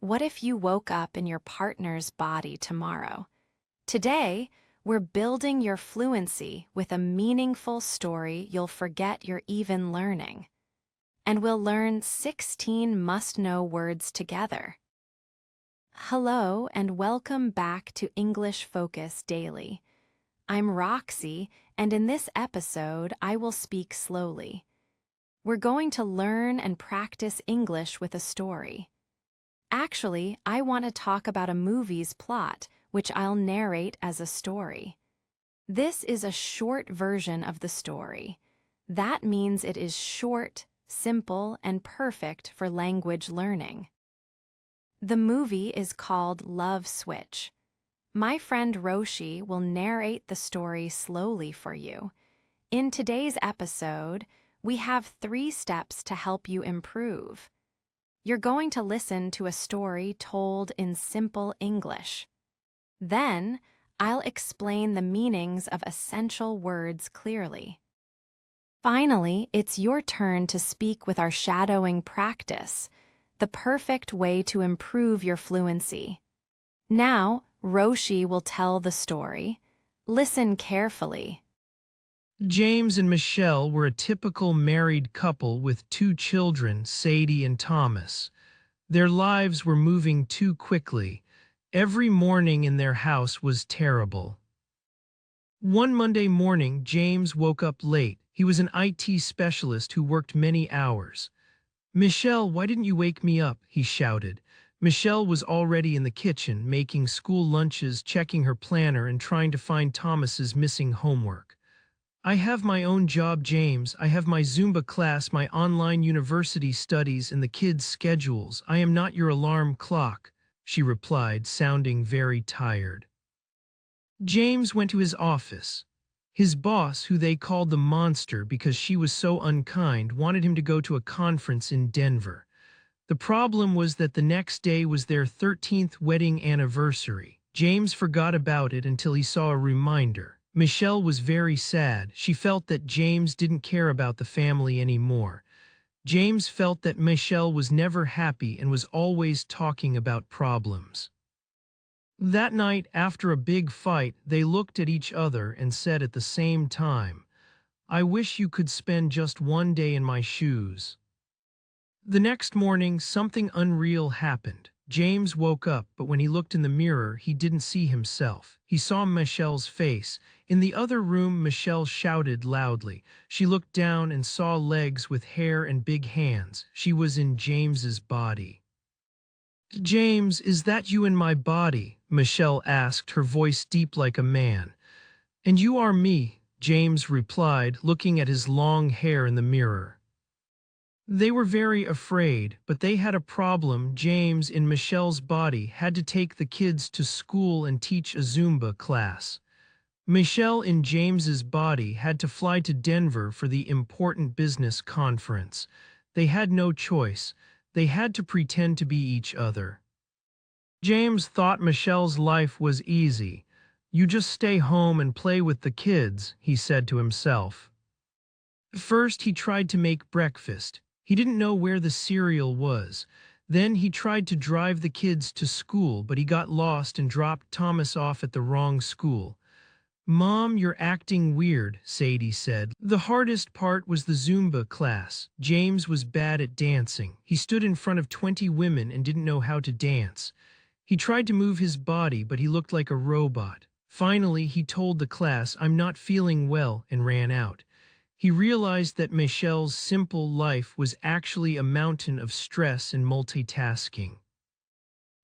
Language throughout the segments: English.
What if you woke up in your partner's body tomorrow? Today, we're building your fluency with a meaningful story you'll forget you're even learning. And we'll learn 16 must-know words together. Hello, and welcome back to English Focus Daily. I'm Roxy, and in this episode, I will speak slowly. We're going to learn and practice English with a story. Actually, I want to talk about a movie's plot, which I'll narrate as a story. This is a short version of the story. That means it is short, simple, and perfect for language learning. The movie is called Love Switch. My friend Roshi will narrate the story slowly for you. In today's episode, we have 3 steps to help you improve. You're going to listen to a story told in simple English. Then, I'll explain the meanings of essential words clearly. Finally, it's your turn to speak with our shadowing practice, the perfect way to improve your fluency. Now, Roshi will tell the story. Listen carefully. James and Michelle were a typical married couple with 2 children, Sadie and Thomas. Their lives were moving too quickly. Every morning in their house was terrible. One Monday morning, James woke up late. He was an IT specialist who worked many hours. "Michelle, why didn't you wake me up?" he shouted. Michelle was already in the kitchen, making school lunches, checking her planner, and trying to find Thomas's missing homework. "I have my own job, James. I have my Zumba class, my online university studies, and the kids' schedules. I am not your alarm clock," she replied, sounding very tired. James went to his office. His boss, who they called the monster because she was so unkind, wanted him to go to a conference in Denver. The problem was that the next day was their 13th wedding anniversary. James forgot about it until he saw a reminder. Michelle was very sad. She felt that James didn't care about the family anymore. James felt that Michelle was never happy and was always talking about problems. That night, after a big fight, they looked at each other and said at the same time, "I wish you could spend just one day in my shoes." The next morning, something unreal happened. James woke up, but when he looked in the mirror, he didn't see himself. He saw Michelle's face. In the other room, Michelle shouted loudly. She looked down and saw legs with hair and big hands. She was in James's body. "James, is that you in my body?" Michelle asked, her voice deep like a man. "And you are me," James replied, looking at his long hair in the mirror. They were very afraid, but they had a problem. James, in Michelle's body, had to take the kids to school and teach a Zumba class. Michelle, in James's body, had to fly to Denver for the important business conference. They had no choice. They had to pretend to be each other. James thought Michelle's life was easy. "You just stay home and play with the kids," he said to himself. First, he tried to make breakfast. He didn't know where the cereal was. Then he tried to drive the kids to school, but he got lost and dropped Thomas off at the wrong school. "Mom, you're acting weird," Sadie said. The hardest part was the Zumba class. James was bad at dancing. He stood in front of 20 women and didn't know how to dance. He tried to move his body, but he looked like a robot. Finally, he told the class, "I'm not feeling well," and ran out. He realized that Michelle's simple life was actually a mountain of stress and multitasking.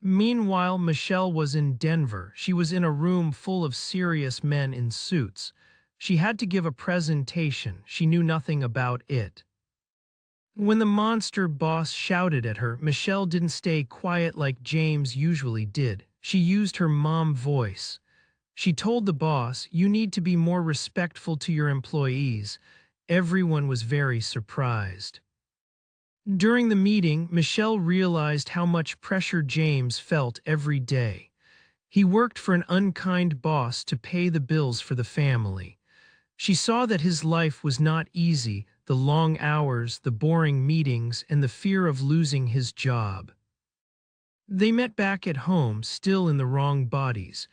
Meanwhile, Michelle was in Denver. She was in a room full of serious men in suits. She had to give a presentation. She knew nothing about it. When the monster boss shouted at her, Michelle didn't stay quiet like James usually did. She used her mom voice. She told the boss, "You need to be more respectful to your employees." Everyone was very surprised. During the meeting, Michelle realized how much pressure James felt every day. He worked for an unkind boss to pay the bills for the family. She saw that his life was not easy, the long hours, the boring meetings, and the fear of losing his job. They met back at home, still in the wrong bodies.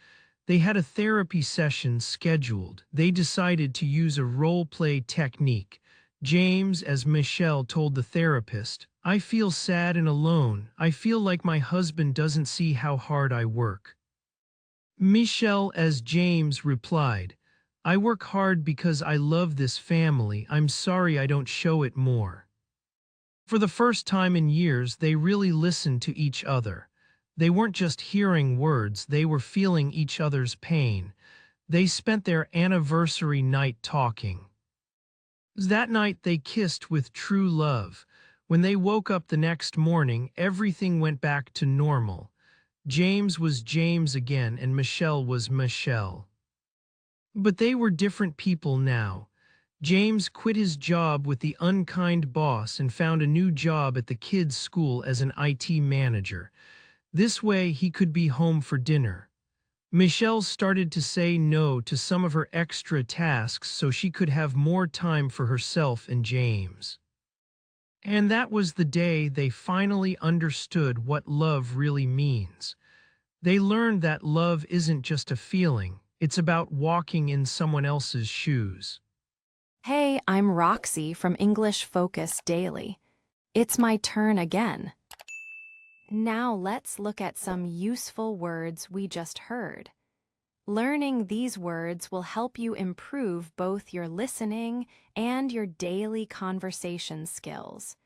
They had a therapy session scheduled. They decided to use a role-play technique. James, as Michelle, told the therapist, "I feel sad and alone. I feel like my husband doesn't see how hard I work." Michelle, as James, replied, "I work hard because I love this family. I'm sorry I don't show it more." For the first time in years, they really listened to each other. They weren't just hearing words, they were feeling each other's pain. They spent their anniversary night talking. That night they kissed with true love. When they woke up the next morning, everything went back to normal. James was James again and Michelle was Michelle. But they were different people now. James quit his job with the unkind boss and found a new job at the kids' school as an IT manager. This way he could be home for dinner. Michelle started to say no to some of her extra tasks so she could have more time for herself and James. And that was the day they finally understood what love really means. They learned that love isn't just a feeling, it's about walking in someone else's shoes. Hey, I'm Roxy from English Focus Daily. It's my turn again. Now let's look at some useful words we just heard. Learning these words will help you improve both your listening and your daily conversation skills.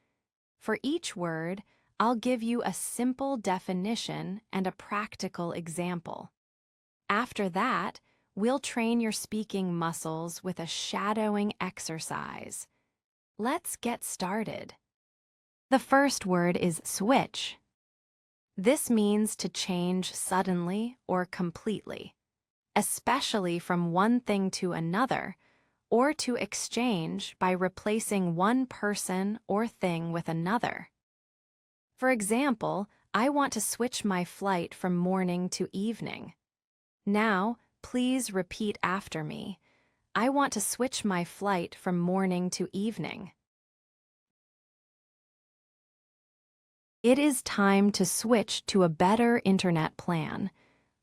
For each word, I'll give you a simple definition and a practical example. After that, we'll train your speaking muscles with a shadowing exercise. Let's get started. The first word is switch. This means to change suddenly or completely, especially from one thing to another, or to exchange by replacing one person or thing with another. For example, I want to switch my flight from morning to evening. Now, please repeat after me. I want to switch my flight from morning to evening. It is time to switch to a better internet plan.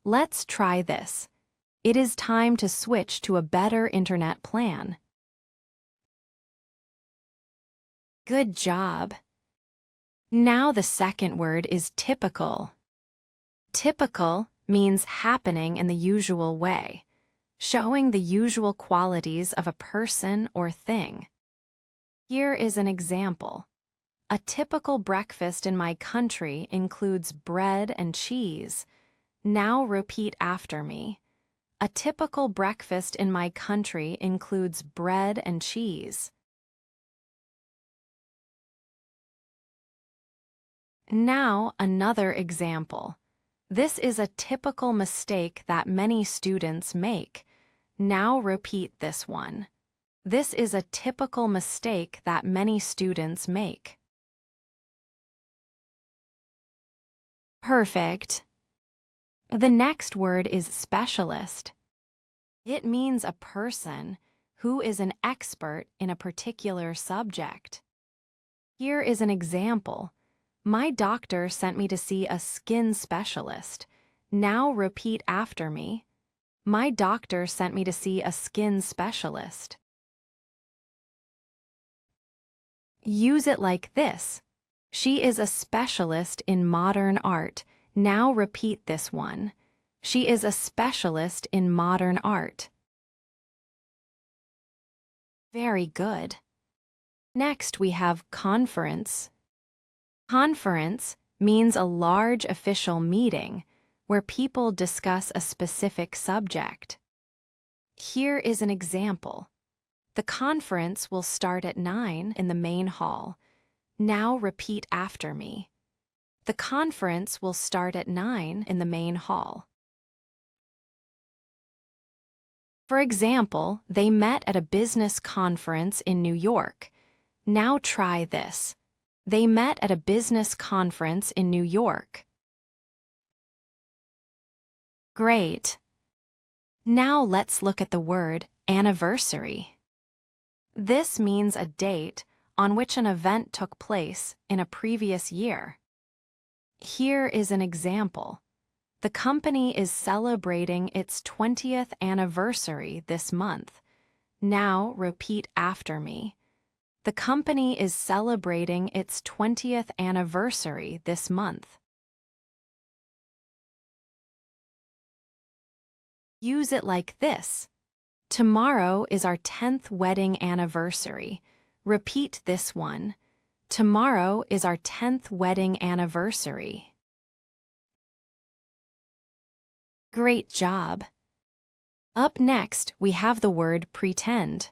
Let's try this. It is time to switch to a better internet plan. Good job. Now the second word is typical. Typical means happening in the usual way, showing the usual qualities of a person or thing. Here is an example. A typical breakfast in my country includes bread and cheese. Now repeat after me. A typical breakfast in my country includes bread and cheese. Now another example. This is a typical mistake that many students make. Now repeat this one. This is a typical mistake that many students make. Perfect. The next word is specialist. It means a person who is an expert in a particular subject. Here is an example. My doctor sent me to see a skin specialist. Now repeat after me. My doctor sent me to see a skin specialist. Use it like this. She is a specialist in modern art. Now repeat this one. She is a specialist in modern art. Very good. Next we have conference. Conference means a large official meeting where people discuss a specific subject. Here is an example. The conference will start at 9 in the main hall. Now repeat after me. The conference will start at 9 in the main hall. For example, they met at a business conference in New York. Now try this. They met at a business conference in New York. Great. Now let's look at the word anniversary. This means a date on which an event took place in a previous year. Here is an example. The company is celebrating its 20th anniversary this month. Now repeat after me. The company is celebrating its 20th anniversary this month. Use it like this. Tomorrow is our 10th wedding anniversary. Repeat this one. Tomorrow is our 10th wedding anniversary. Great job. Up next, we have the word pretend.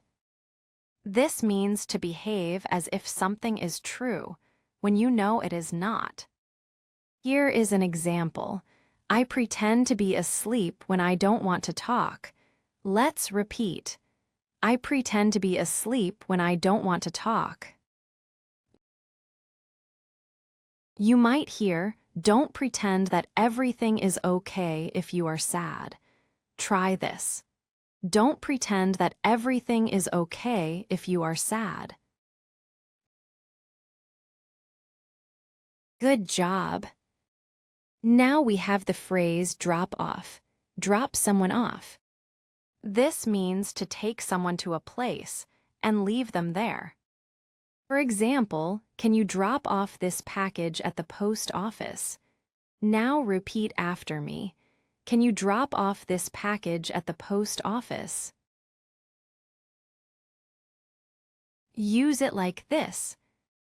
This means to behave as if something is true when you know it is not. Here is an example. I pretend to be asleep when I don't want to talk. Let's repeat. I pretend to be asleep when I don't want to talk. You might hear, don't pretend that everything is okay if you are sad. Try this. Don't pretend that everything is okay if you are sad. Good job. Now we have the phrase drop off. Drop someone off. This means to take someone to a place and leave them there. For example, can you drop off this package at the post office? Now repeat after me. Can you drop off this package at the post office? Use it like this.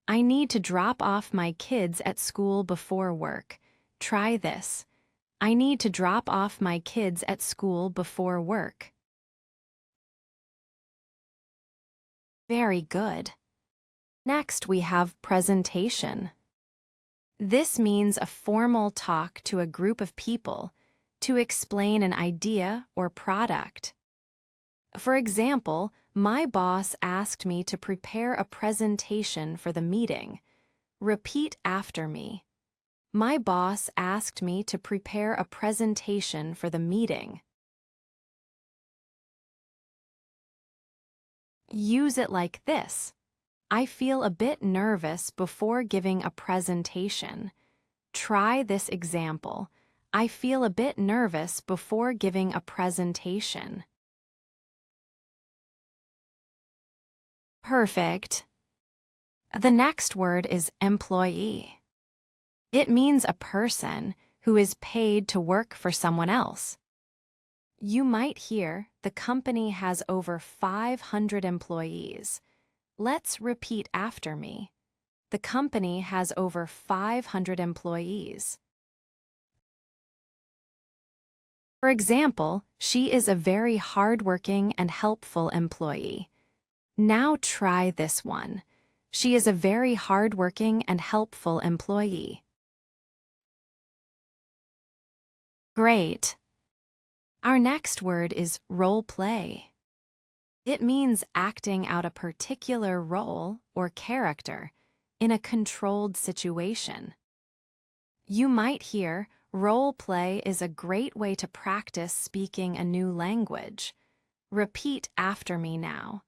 I need to drop off my kids at school before work. Try this. I need to drop off my kids at school before work. Very good. Next, we have presentation. This means a formal talk to a group of people to explain an idea or product. For example, my boss asked me to prepare a presentation for the meeting. Repeat after me. My boss asked me to prepare a presentation for the meeting. Use it like this. I feel a bit nervous before giving a presentation. Try this example. I feel a bit nervous before giving a presentation. Perfect. The next word is employee. It means a person who is paid to work for someone else. You might hear the company has over 500 employees. Let's repeat after me. The company has over 500 employees. For example, she is a very hardworking and helpful employee. Now try this one. She is a very hardworking and helpful employee. Great. Our next word is role play. It means acting out a particular role or character in a controlled situation. You might hear, role play is a great way to practice speaking a new language. Repeat after me now.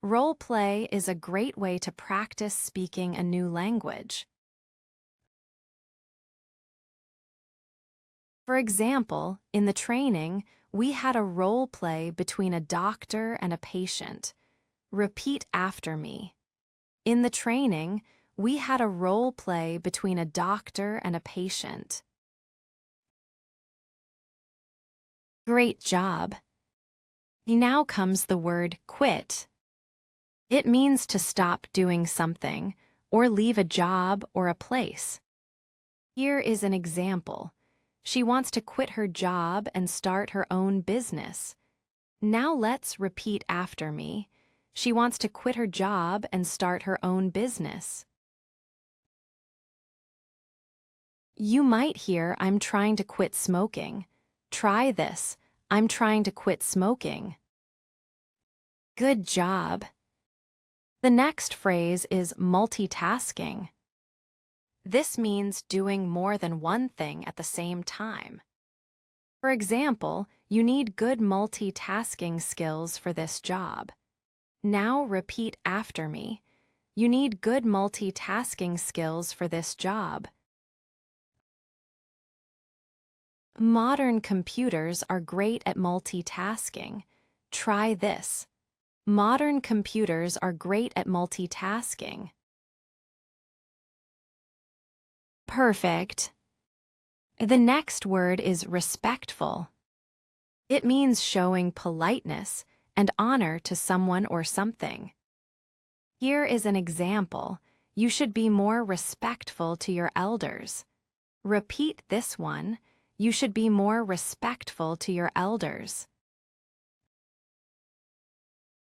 Role play is a great way to practice speaking a new language. For example, in the training, we had a role play between a doctor and a patient. Repeat after me. In the training, we had a role play between a doctor and a patient. Great job. Now comes the word quit. It means to stop doing something or leave a job or a place. Here is an example. She wants to quit her job and start her own business. Now let's repeat after me. She wants to quit her job and start her own business. You might hear, I'm trying to quit smoking. Try this. I'm trying to quit smoking. Good job. The next phrase is multitasking. This means doing more than one thing at the same time. For example, you need good multitasking skills for this job. Now repeat after me. You need good multitasking skills for this job. Modern computers are great at multitasking. Try this. Modern computers are great at multitasking. Perfect. The next word is respectful. It means showing politeness and honor to someone or something. Here is an example. You should be more respectful to your elders. Repeat this one. You should be more respectful to your elders.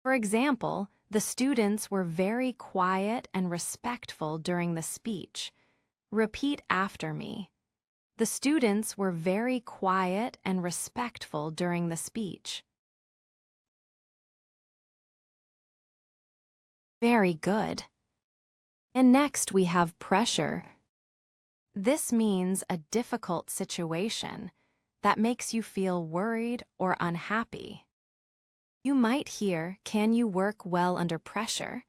For example, the students were very quiet and respectful during the speech. Repeat after me. The students were very quiet and respectful during the speech. Very good. And next we have pressure. This means a difficult situation that makes you feel worried or unhappy. You might hear, "Can you work well under pressure?"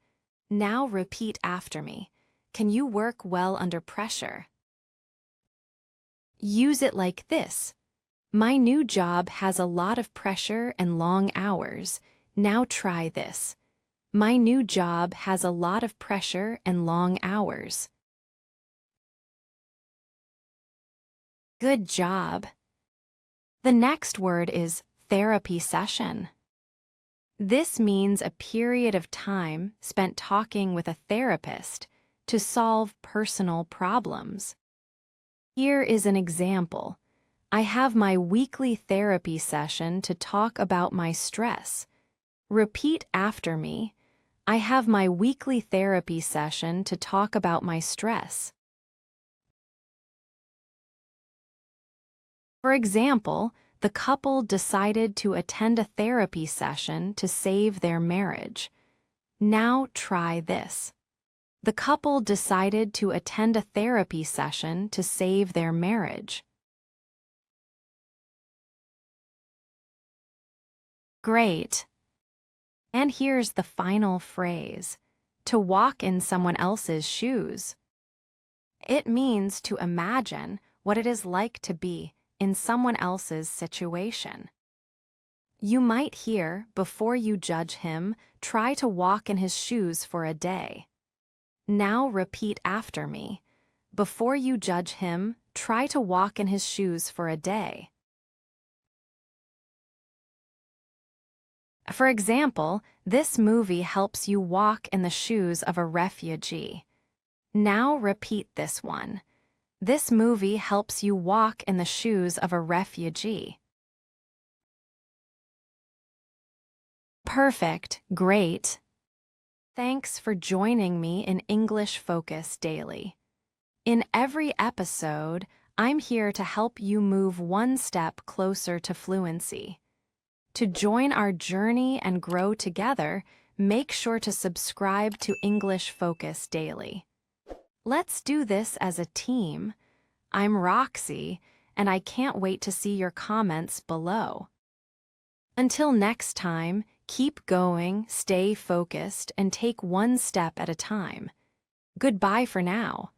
Now repeat after me. Can you work well under pressure? Use it like this. My new job has a lot of pressure and long hours. Now try this. My new job has a lot of pressure and long hours. Good job. The next word is therapy session. This means a period of time spent talking with a therapist to solve personal problems. Here is an example. I have my weekly therapy session to talk about my stress. Repeat after me. I have my weekly therapy session to talk about my stress. For example, the couple decided to attend a therapy session to save their marriage. Now try this. The couple decided to attend a therapy session to save their marriage. Great. And here's the final phrase, to walk in someone else's shoes. It means to imagine what it is like to be in someone else's situation. You might hear, before you judge him, try to walk in his shoes for a day. Now repeat after me. Before you judge him, try to walk in his shoes for a day. For example, this movie helps you walk in the shoes of a refugee. Now repeat this one. This movie helps you walk in the shoes of a refugee. Perfect, great. Thanks for joining me in English Focus Daily. In every episode, I'm here to help you move one step closer to fluency. To join our journey and grow together, make sure to subscribe to English Focus Daily. Let's do this as a team. I'm Roxy, and I can't wait to see your comments below. Until next time, keep going, stay focused, and take one step at a time. Goodbye for now.